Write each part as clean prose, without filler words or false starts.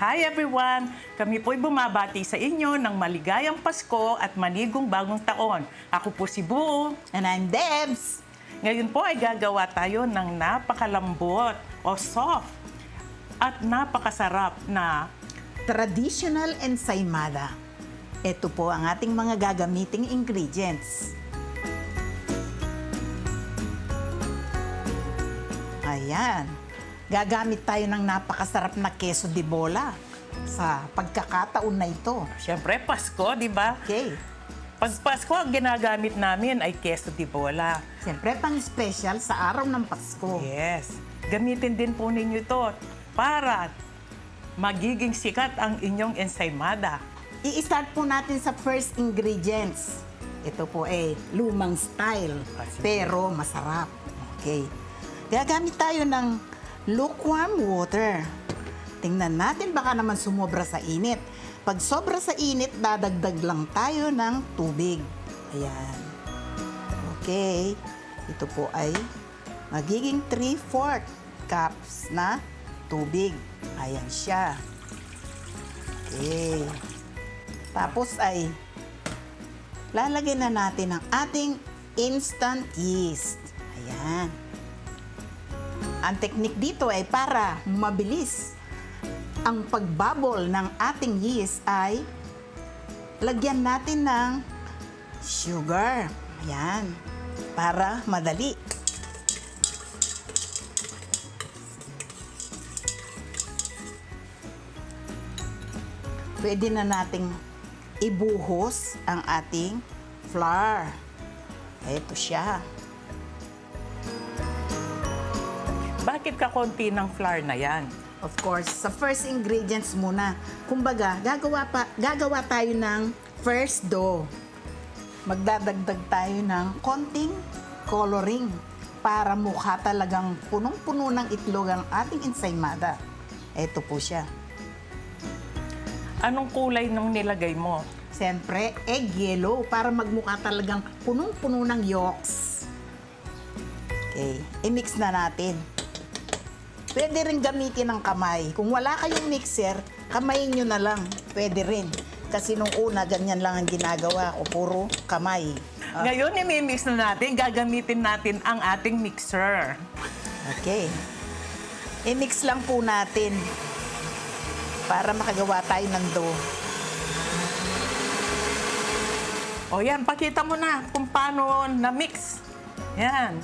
Hi everyone! Kami po'y bumabati sa inyo ng maligayang Pasko at manigong bagong taon. Ako po si Boo. And I'm Debs. Ngayon po ay gagawa tayo ng napakalambot o soft at napakasarap na Traditional ensaymada. Ito po ang ating mga gagamiting ingredients. Ayan. Gagamit tayo ng napakasarap na queso de bola sa pagkakataon na ito. Siyempre, Pasko, di ba? Okay. Pag Pasko, ang ginagamit namin ay queso de bola. Siyempre, pang-special sa araw ng Pasko. Yes. Gamitin din po ninyo ito para magiging sikat ang inyong ensaymada. I-start po natin sa first ingredients. Ito po ay lumang style, pero masarap. Okay. Gagamit tayo ng lukewarm water. Tingnan natin baka naman sumobra sa init. Pag sobra sa init, dadagdag lang tayo ng tubig. Ayan. Okay. Ito po ay magiging 3/4 cups na tubig. Ayan siya. Okay. Tapos ay lalagyan na natin ang ating instant yeast. Ayan. Ang technique dito ay para mabilis ang pagbubble ng ating yeast ay lagyan natin ng sugar. Ayan. Para madali. Pwede na nating ibuhos ang ating flour. Ito siya. Bakit kakonti ng flour na yan? Of course, sa first ingredients muna. Kumbaga, gagawa tayo ng first dough. Magdadagdag tayo ng konting coloring para mukha talagang punong-puno ng itlog ang ating ensaymada. Ito po siya. Anong kulay nung nilagay mo? Siyempre, egg yellow para magmukha talagang punong-puno ng yolks. Okay, i-mix na natin. Pwede rin gamitin ng kamay. Kung wala kayong mixer, kamayin nyo na lang. Pwede rin. Kasi nung una, ganyan lang ang ginagawa ko. Puro kamay. Ngayon, i-mix na natin. Gagamitin natin ang ating mixer. Okay. I-mix lang po natin para makagawa tayo ng dough. O yan, pakita mo na kung paano na-mix. Yan.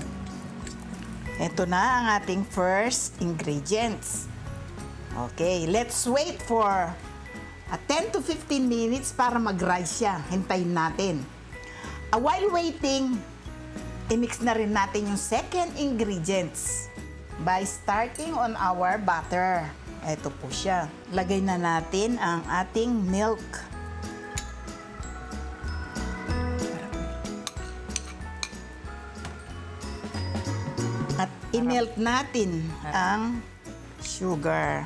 Ito na ang ating first ingredients. Okay, let's wait for 10 to 15 minutes para mag-rise siya. Hintayin natin. While waiting, i-mix na rin natin yung second ingredients by starting on our butter. Ito po siya. Lagay na natin ang ating milk. At i-melt natin ang sugar.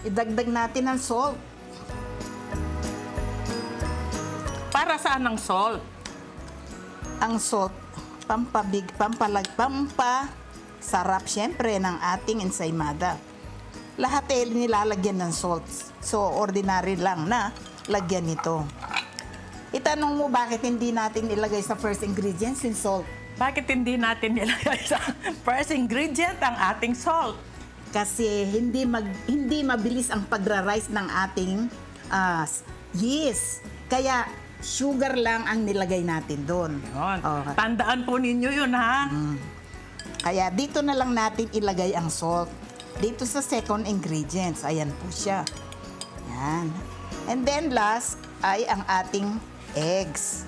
Idagdag natin ang salt. Para saan ang salt? Ang salt, sarap syempre ng ating ensaymada. Lahat ay nilalagyan ng salt. So, ordinary lang na lagyan nito. Itanong mo bakit hindi natin ilagay sa first ingredients yung salt? Bakit hindi natin nilagay sa first ingredient ang ating salt? Kasi hindi mabilis ang pagra-rise ng ating yeast. Kaya sugar lang ang nilagay natin doon. Tandaan po ninyo yun, ha? Kaya dito na lang natin ilagay ang salt. Dito sa second ingredients. Ayan po siya. Yan. And then last ay ang ating eggs.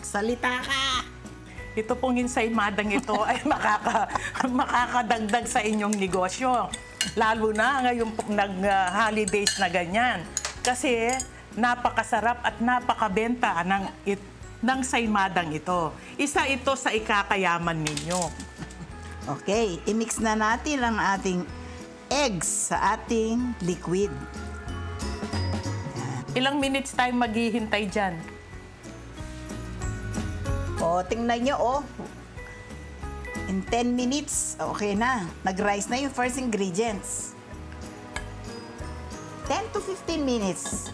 Salita ka! Ito pong ensaymadang ito ay makakadagdag sa inyong negosyo. Lalo na ngayon pong nag-holidays na ganyan. Kasi napakasarap at napakabenta ng saymadang ito. Isa ito sa ikakayaman ninyo. Okay, i-mix na natin ang ating eggs sa ating liquid. Ilang minutes tayo maghihintay dyan? O, tingnan nyo, oh. In 10 minutes, okay na. Nag-rise na yung first ingredients. 10 to 15 minutes.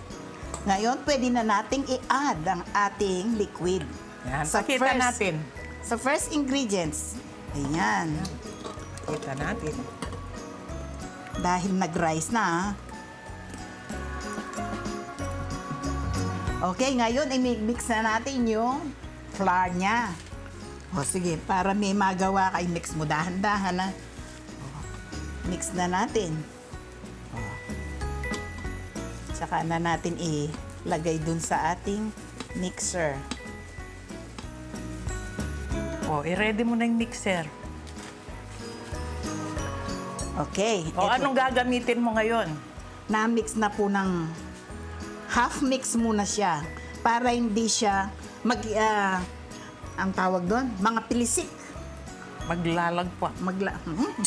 Ngayon, pwede na nating i-add ang ating liquid. Yan, pakita natin. Sa first ingredients. Ayan. Pakita natin. Dahil nag-rise na, ah. Okay, ngayon, i-mix na natin yung flour niya. O, sige, para may magawa ka, i-mix mo dahan-dahan, ha. Mix na natin. O. Tsaka na natin ilagay dun sa ating mixer. O, i-ready mo na yung mixer. Okay. O, eto. anong gagamitin mo ngayon? Na-mix na po ng half mix muna siya para hindi siya ang tawag doon, mga pilisik. Maglalagpa.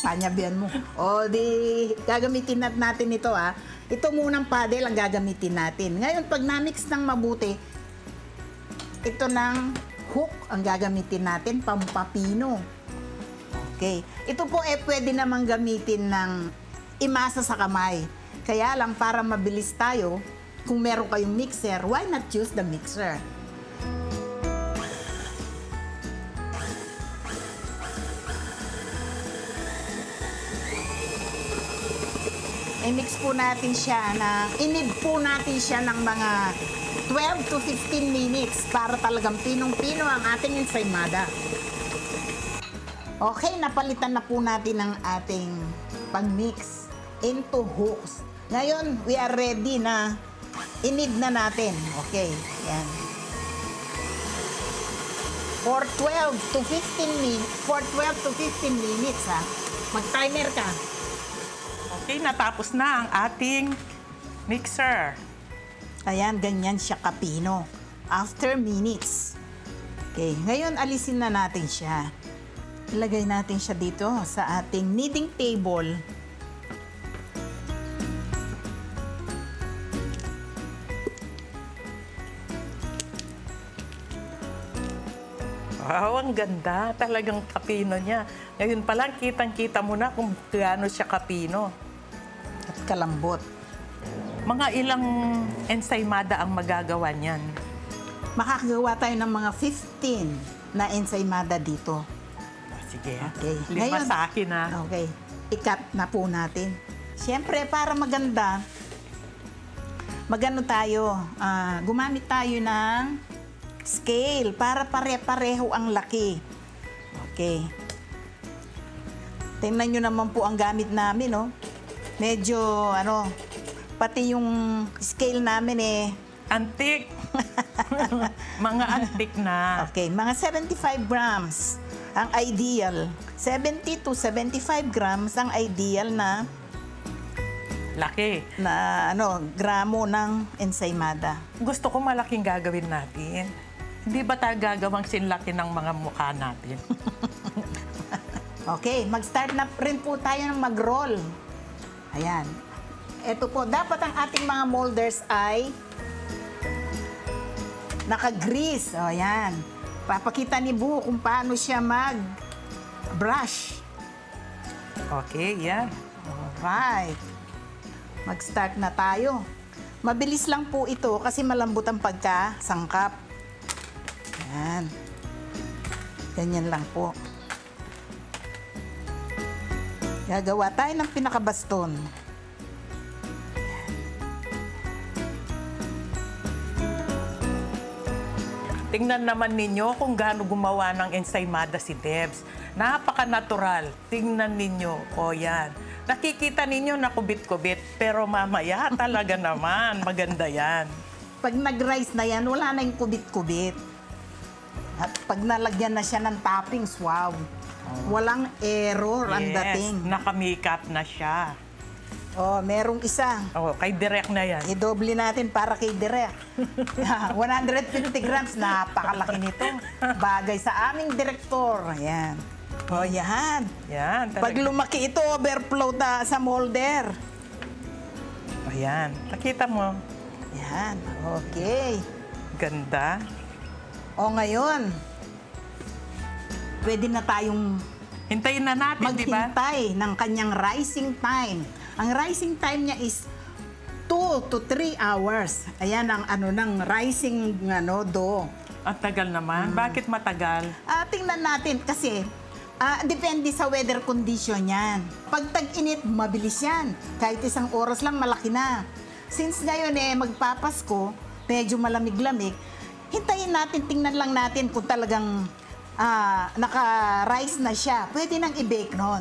Panyabihan mo. O di, gagamitin natin ito ha. Ito munang paddle ang gagamitin natin. Ngayon, pag na-mix ng mabuti, ito ng hook ang gagamitin natin, pampapino. Okay. Ito po pwede namang gamitin ng imasa sa kamay. Kaya lang, para mabilis tayo, kung meron kayong mixer, why not use the mixer? I-mix po natin siya inid po natin siya ng mga 12 to 15 minutes para talagang pinong-pino ang ating ensaymada. Okay, napalitan na po natin ang ating pag-mix into hooks. Ngayon, we are ready na inid na natin. Okay, yan. For 12 to 15 minutes, ha. Mag-timer ka. Okay, natapos na ang ating mixer. Ayan, ganyan siya kapino. After minutes. Okay, ngayon alisin na natin siya. Ilagay natin siya dito sa ating kneading table. Wow, ang ganda. Talagang kapino niya. Ngayon pa lang, kitang-kita mo na kung gaano siya kapino. At kalambot. Mga ilang ensaymada ang magagawa niyan? Makakagawa tayo ng mga 15 na ensaymada dito. Sige, Okay. 5 Ngayon, sa akin, ha? Okay. I-cut na po natin. Siyempre, para maganda, magano tayo, gumamit tayo ng scale para pare-pareho ang laki. Okay. Tingnan nyo naman po ang gamit namin, no? Medyo, pati yung scale namin Antik. Mga antik na. Okay, mga 75 grams ang ideal. 70 to 75 grams ang ideal na Laki. gramo ng ensaymada. Gusto ko malaking gagawin natin. Hindi ba tayo gagawang sinlaki ng mga mukha natin? Okay, mag-start na rin po tayo ng mag-roll. Ayan. Ito po, dapat ang ating mga molders ay naka-grease. O, ayan. Papakita ni Bu kung paano siya mag-brush. Okay, yan. Alright. Mag-start na tayo. Mabilis lang po ito kasi malambot ang pagkasangkap. Ayan. Ganyan lang po. Gagawa tayo ng pinakabaston. Tingnan naman ninyo kung gaano gumawa ng ensaymada si Debs. Napaka-natural. Tingnan ninyo. O yan. Nakikita ninyo na kubit-kubit. Pero mamaya talaga naman. Maganda yan. Pag nag-rice na yan, wala na yung kubit-kubit. At pag nalagyan na siya ng toppings, wow. Walang error ang dating. Naka-makeup na siya. Oh, merong isa. Oh, kay Direk na yan. I-doble natin para kay Direk. 150 grams, napakalaki nito. Bagay sa aming direktor. Ayan. O, yan. Yan, Pag talaga. lumaki ito, overflow sa molder. Ayan, nakita mo. Yan, okay. Ganda. O, ngayon, pwede na tayong Hintayin na natin, di ba? maghintay ng kanyang rising time. Ang rising time niya is 2 to 3 hours. Ayan ang ng rising dough. Ang tagal naman. Bakit matagal? Tingnan natin kasi depende sa weather condition yan. Pag tag-init, mabilis yan. Kahit isang oras lang, malaki na. Since ngayon magpapasko, medyo malamig-lamig, hintayin natin, tingnan lang natin kung talagang naka-rise na siya. Pwede nang i-bake noon.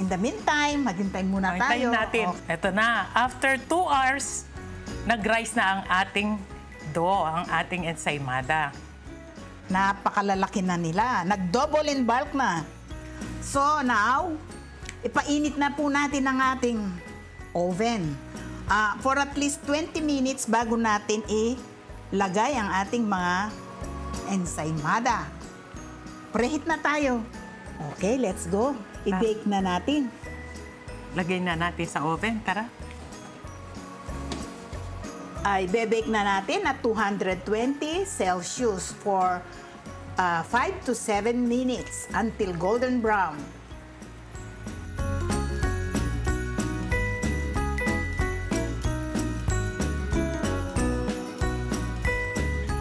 In the meantime, maghintay muna tayo. Hintayin natin. Ito na. After 2 hours, nag-rise na ang ating dough, ang ating ensaymada. Napakalalaki na nila. Nag-double in bulk na. So now, ipainit na po natin ang ating oven. For at least 20 minutes bago natin ilagay ang ating mga ensaymada. Preheat na tayo. Okay, let's go. I-bake na natin. Lagay na natin sa oven. Tara. Ay bebake na natin at 220 Celsius for 5 to 7 minutes until golden brown.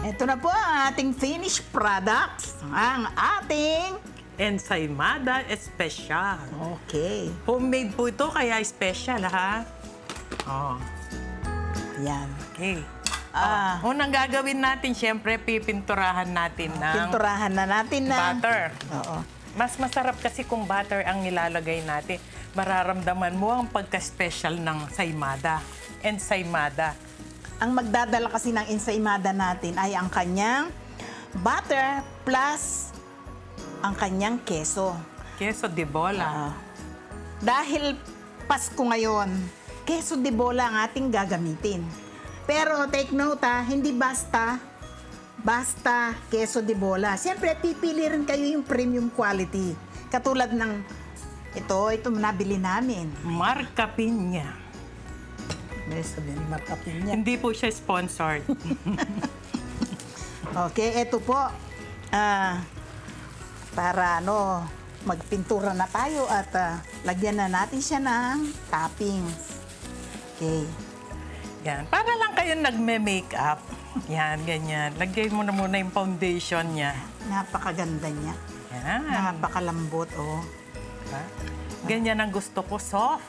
Ito na po ang ating finished products. Ang ating... Ensaymada Especial. Okay. Homemade po ito, kaya special, ha? Oh, Yan. okay. Unang gagawin natin, syempre, pipinturahan natin ng Pinturahan na natin na... butter. Oo. Mas masarap kasi kung butter ang nilalagay natin. Mararamdaman mo ang pagka-special ng saymada. Ensaymada. Ang magdadala kasi ng ensaymada natin ay ang kanyang butter plus ang kanyang keso. Queso de bola. Dahil Pasko ngayon, keso de bola ang ating gagamitin. Pero take note hindi basta keso de bola. Siyempre, pipili rin kayo yung premium quality. Katulad ng ito nabili namin. Marca Piña. May sabihin, Marca Piña. Hindi po siya sponsored. Okay, ito po. Para magpintura na tayo at lagyan na natin siya ng toppings. Okay. Yan. Para lang kayo nagme-makeup. Yan, ganyan. Lagay mo na muna yung foundation niya. Napakaganda niya. Yan. Napakalambot, Diba? Ganyan ang gusto ko, soft.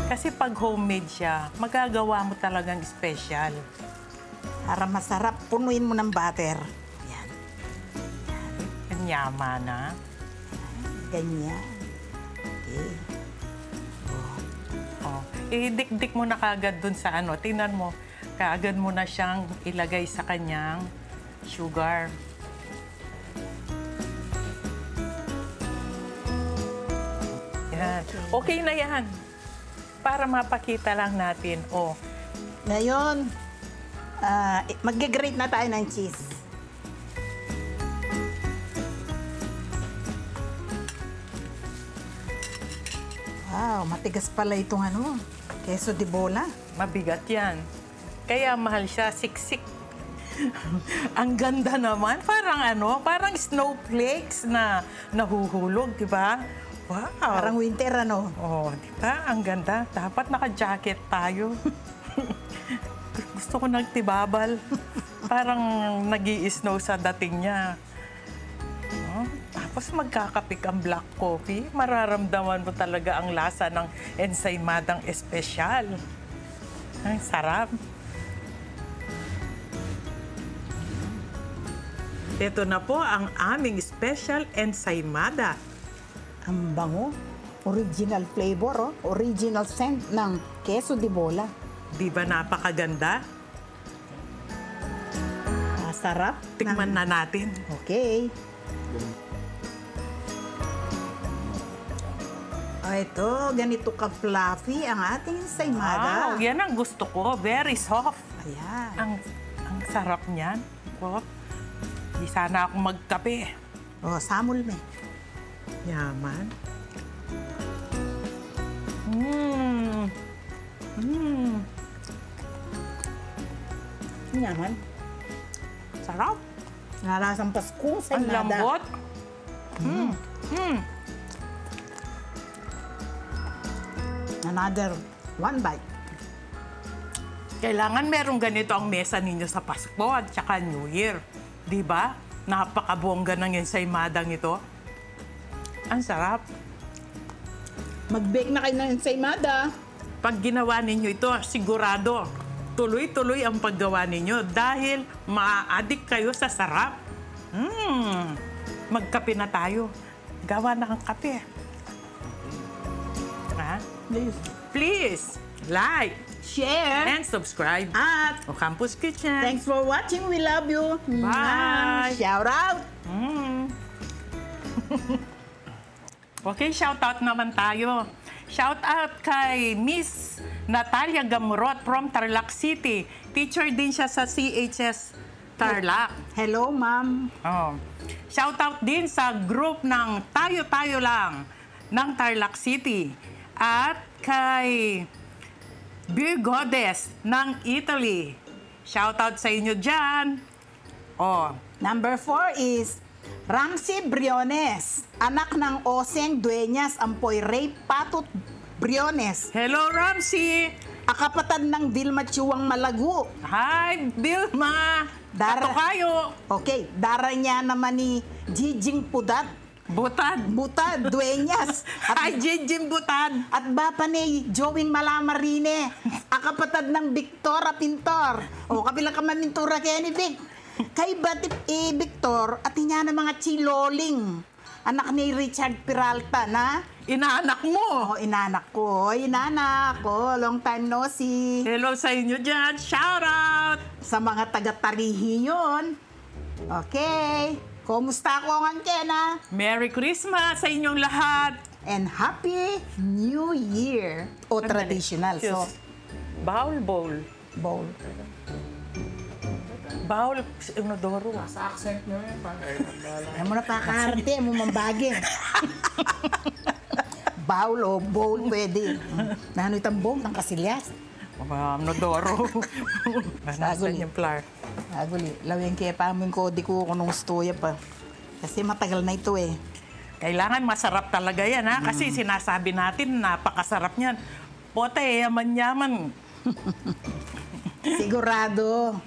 Kasi pag homemade siya, magagawa mo talagang special. Para masarap, punuin mo ng butter. Yan. Yaman na. Ganyan. Okay. Oh. Idikdik mo na kagad dun sa tingnan mo, kaagad mo na siyang ilagay sa kanyang sugar. Yan. Okay na yan. Para mapakita lang natin. Ngayon, mag-grate na tayo ng cheese. Wow, matigas pala itong queso de bola. Mabigat yan. Kaya mahal siya, siksik. Ang ganda naman. Parang snowflakes na nahuhulog, di ba? Wow. Parang winter, Di ba? Ang ganda. Dapat naka-jacket tayo. Gusto ko nagtibabal. Parang nag-i-snow sa dating niya. Tapos magkakapik ang black coffee. Mararamdaman mo talaga ang lasa ng ensaymadang espesyal. Ang sarap. Ito na po ang aming special ensaymada. Ang bango. Original flavor, original scent ng queso de bola. Di ba napakaganda? Masarap. Tikman na natin. Okay. Ito, ganito ka-fluffy ang ating ensaymada. Wow, yan ang gusto ko. Very soft. Ayan. Ang sarap niyan. Di sana ako magkape. Oh, samol me. Yaman. Mmm. Mmm. Yaman. Sarap. Narasang Paskong Ang saymada. lambot. Mmm. Mmm. Another one bite. Kailangan merong ganito ang mesa ninyo sa Pasko at saka New Year. Di ba? Napakabongga ng ensaymadang ito. Ang sarap. Mag-bake na kayo ng ensaymada. Pag ginawa ninyo ito, sigurado, tuloy-tuloy ang paggawa ninyo dahil maa-addict kayo sa sarap. Magkape na tayo. Gawa na ang kape. Ha? Please. Please, like Share. and subscribe. At O Campus Kitchen. thanks for watching. We love you. Bye. Shout out. Okay, shout out naman tayo. Shout out kay Miss Natalia Gamurot from Tarlac City. Teacher din siya sa CHS Tarlac. Hello, ma'am. Oh. Shout out din sa group ng Tayo-Tayo Lang ng Tarlac City. At kay Beer Goddess ng Italy. Shout out sa inyo dyan. Oh, Number 4 is Ramsey Briones, anak ng Oseng Dueñas Ampoy Ray Patut Briones, hello Ramsey! akapatad ng Vilma Chuang Malagu. Hi, Vilma! Dara- Ato kayo! Okay, dara niya naman ni Jijing Pudat, Butad! Butad Dueñas. Hi, Jinjin Butad! At bapa ni Joing Malamarine, akapatad ng Victora Pintor. O, kabilang ka mamintura kaya ni Vic. Kay Batip Victor at niya ng mga chiloling. Anak ni Richard Peralta na, Inaanak mo! inanak ko. Inanak ko. Long time no see. Hello sa inyo dyan! Shout out! Sa mga taga-Tarihi yun. Okay. Kumusta ko ang Kena? Merry Christmas sa inyong lahat! And Happy New Year. O traditional. So, Baul bowl. bowl. Baul, inodoro. Sa accent nyo yun, Alam mo na pakarte, mo mambagi. Bowl o bowl pwede. Nano itang bowl ng kasilyas. Inodoro. Nasaan Sagol. yung flour? Aguli, lawin kaya pa amin ko, di ko nung stoya pa. Kasi matagal na ito eh. Kailangan masarap talaga yan, ha? Kasi sinasabi natin, napakasarap niyan. Pote, yaman-yaman. Sigurado.